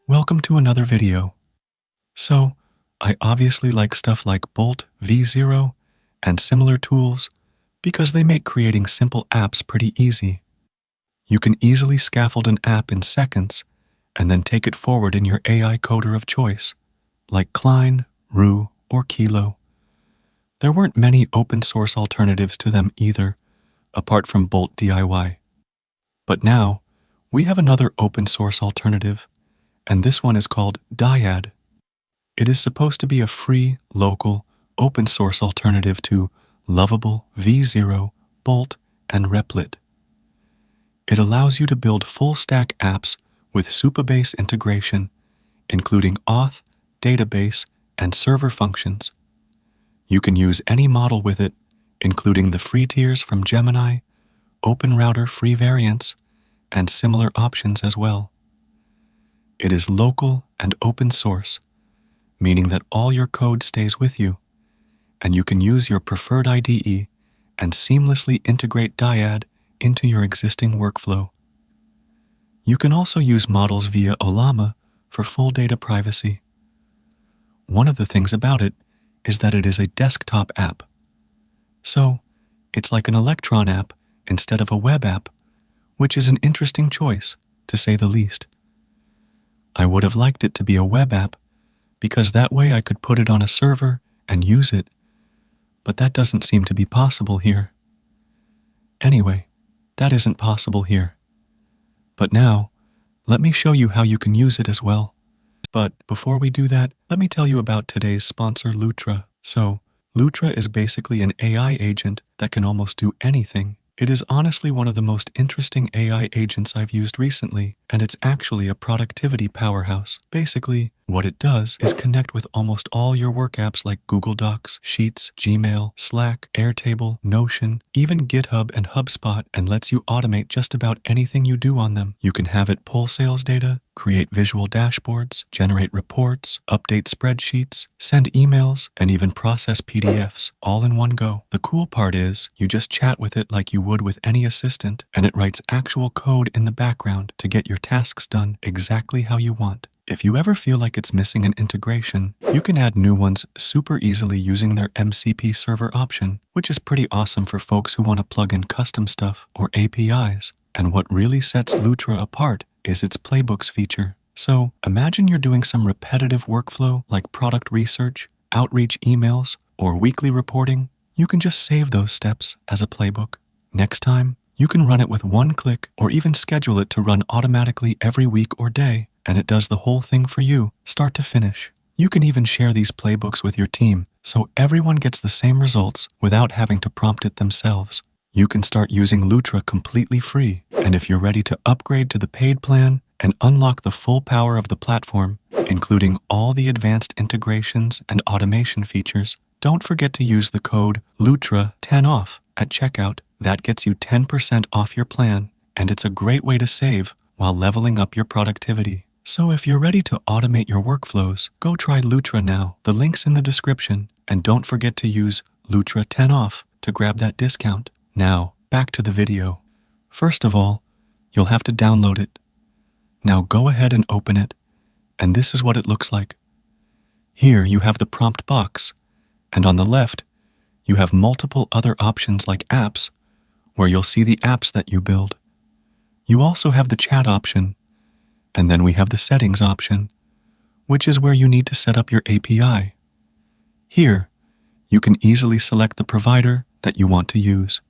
Welcome to another video. So, I obviously like stuff like Bolt, V0, and similar tools because they make creating simple apps pretty easy. You can easily scaffold an app in seconds and then take it forward in your AI coder of choice, like Qwen, Ru, or Kilo. There weren't many open source alternatives to them either, apart from Bolt DIY. But now, we have another open source alternative, and this one is called Dyad. It is supposed to be a free, local, open source alternative to Lovable, V0, Bolt, and Replit. It allows you to build full-stack apps with Supabase integration, including Auth, database, and server functions. You can use any model with it, including the free tiers from Gemini, OpenRouter free variants, and similar options as well. It is local and open source, meaning that all your code stays with you, and you can use your preferred IDE and seamlessly integrate Dyad into your existing workflow. You can also use models via Ollama for full data privacy. One of the things about it is that it is a desktop app. So, it's like an Electron app instead of a web app, which is an interesting choice, to say the least. I would have liked it to be a web app, because that way I could put it on a server and use it, but that doesn't seem to be possible here. Anyway, that isn't possible here. But now, let me show you how you can use it as well. But before we do that, let me tell you about today's sponsor, Lutra. So, Lutra is basically an AI agent that can almost do anything. It is honestly one of the most interesting AI agents I've used recently, and it's actually a productivity powerhouse. Basically, what it does is connect with almost all your work apps like Google Docs, Sheets, Gmail, Slack, Airtable, Notion, even GitHub and HubSpot, and lets you automate just about anything you do on them. You can have it pull sales data, create visual dashboards, generate reports, update spreadsheets, send emails, and even process PDFs, all in one go. The cool part is, you just chat with it like you would with any assistant, and it writes actual code in the background to get your tasks done exactly how you want. If you ever feel like it's missing an integration, you can add new ones super easily using their MCP server option, which is pretty awesome for folks who want to plug in custom stuff or APIs. And what really sets Lutra apart is its playbooks feature. So imagine you're doing some repetitive workflow like product research, outreach emails, or weekly reporting. You can just save those steps as a playbook. Next time, you can run it with one click or even schedule it to run automatically every week or day, and it does the whole thing for you, start to finish. You can even share these playbooks with your team, so everyone gets the same results without having to prompt it themselves. You can start using Lutra completely free, and if you're ready to upgrade to the paid plan and unlock the full power of the platform, including all the advanced integrations and automation features, don't forget to use the code LUTRA10OFF at checkout. That gets you 10% off your plan, and it's a great way to save while leveling up your productivity. So if you're ready to automate your workflows, go try Lutra now. The link's in the description, and don't forget to use LUTRA10OFF to grab that discount. Now, back to the video. First of all, you'll have to download it. Now go ahead and open it, and this is what it looks like. Here you have the prompt box, and on the left, you have multiple other options like apps, where you'll see the apps that you build. You also have the chat option, and then we have the settings option, which is where you need to set up your API. Here, you can easily select the provider that you want to use.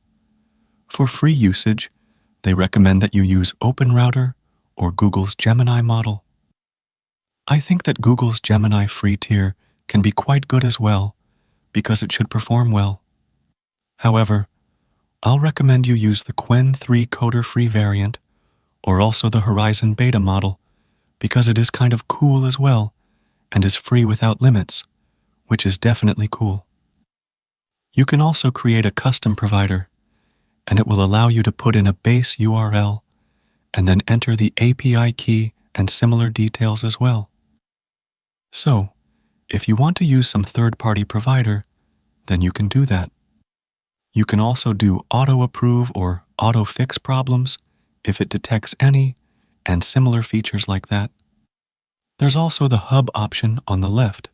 For free usage, they recommend that you use OpenRouter or Google's Gemini model. I think that Google's Gemini free tier can be quite good as well, because it should perform well. However, I'll recommend you use the Qwen 3 coder free variant, or also the Horizon beta model, because it is kind of cool as well, and is free without limits, which is definitely cool. You can also create a custom provider, and it will allow you to put in a base URL, and then enter the API key and similar details as well. So, if you want to use some third-party provider, then you can do that. You can also do auto-approve or auto-fix problems if it detects any, and similar features like that. There's also the Hub option on the left.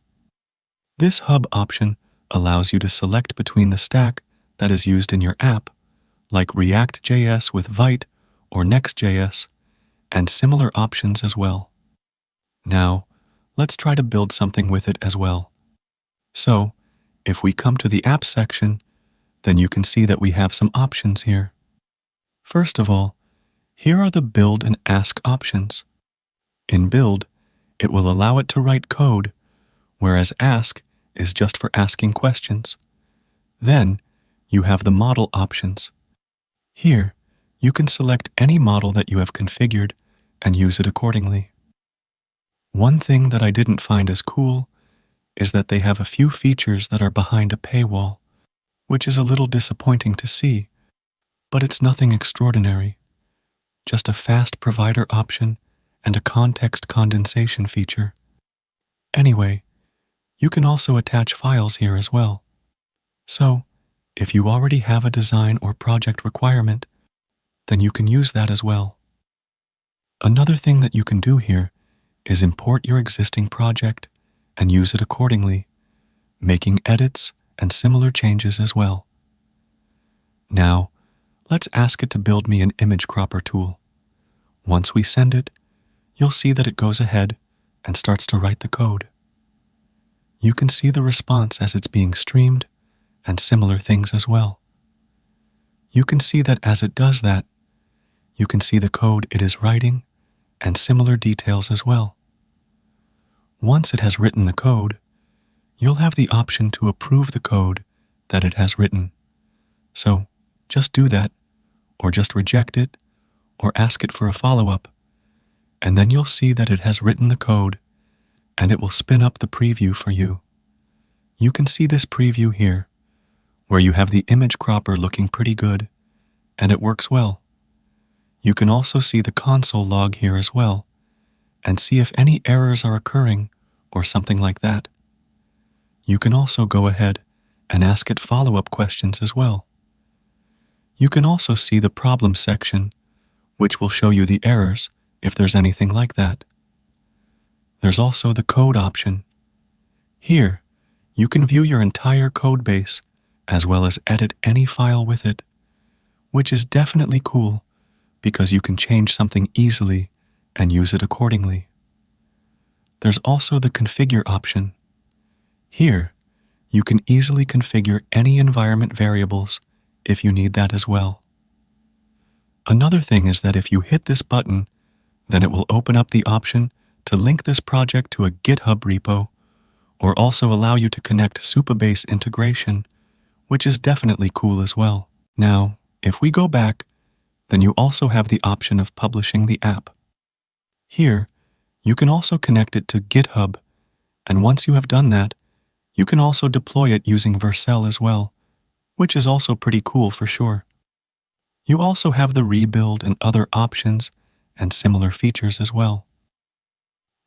This Hub option allows you to select between the stack that is used in your app, like React.js with Vite or Next.js, and similar options as well. Now, let's try to build something with it as well. So, if we come to the app section, then you can see that we have some options here. First of all, here are the build and ask options. In build, it will allow it to write code, whereas ask is just for asking questions. Then, you have the model options. Here, you can select any model that you have configured and use it accordingly. One thing that I didn't find as cool is that they have a few features that are behind a paywall, which is a little disappointing to see, but it's nothing extraordinary. Just a fast provider option and a context condensation feature. Anyway, you can also attach files here as well. So, if you already have a design or project requirement, then you can use that as well. Another thing that you can do here is import your existing project and use it accordingly, making edits and similar changes as well. Now, let's ask it to build me an image cropper tool. Once we send it, you'll see that it goes ahead and starts to write the code. You can see the response as it's being streamed and similar things as well. You can see that as it does that, you can see the code it is writing and similar details as well. Once it has written the code, you'll have the option to approve the code that it has written. So just do that, or just reject it, or ask it for a follow-up, and then you'll see that it has written the code, and it will spin up the preview for you. You can see this preview here, where you have the image cropper looking pretty good, and it works well. You can also see the console log here as well, and see if any errors are occurring or something like that. You can also go ahead and ask it follow-up questions as well. You can also see the problem section, which will show you the errors if there's anything like that. There's also the code option. Here, you can view your entire code base as well as edit any file with it, which is definitely cool because you can change something easily and use it accordingly. There's also the configure option. Here, you can easily configure any environment variables if you need that as well. Another thing is that if you hit this button, then it will open up the option to link this project to a GitHub repo, or also allow you to connect Supabase integration, which is definitely cool as well. Now, if we go back, then you also have the option of publishing the app. Here, you can also connect it to GitHub, and once you have done that, you can also deploy it using Vercel as well, which is also pretty cool for sure. You also have the rebuild and other options and similar features as well.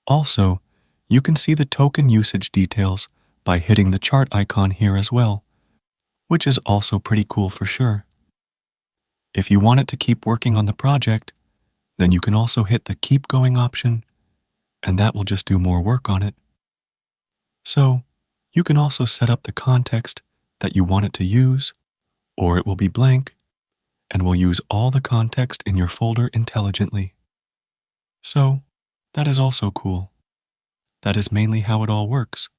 Also, you can see the token usage details by hitting the chart icon here as well, which is also pretty cool for sure. If you want it to keep working on the project, then you can also hit the Keep Going option, and that will just do more work on it. So, you can also set up the context that you want it to use, or it will be blank, and will use all the context in your folder intelligently. So, that is also cool. That is mainly how it all works.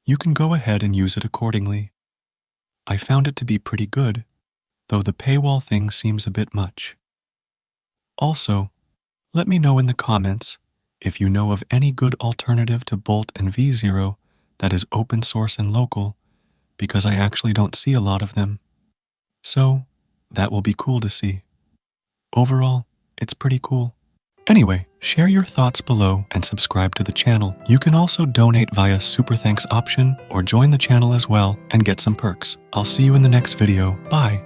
You can go ahead and use it accordingly. I found it to be pretty good, though the paywall thing seems a bit much. Also, let me know in the comments if you know of any good alternative to Bolt and V0 that is open source and local, because I actually don't see a lot of them. So, that will be cool to see. Overall, it's pretty cool. Anyway, share your thoughts below and subscribe to the channel. You can also donate via Super Thanks option or join the channel as well and get some perks. I'll see you in the next video. Bye.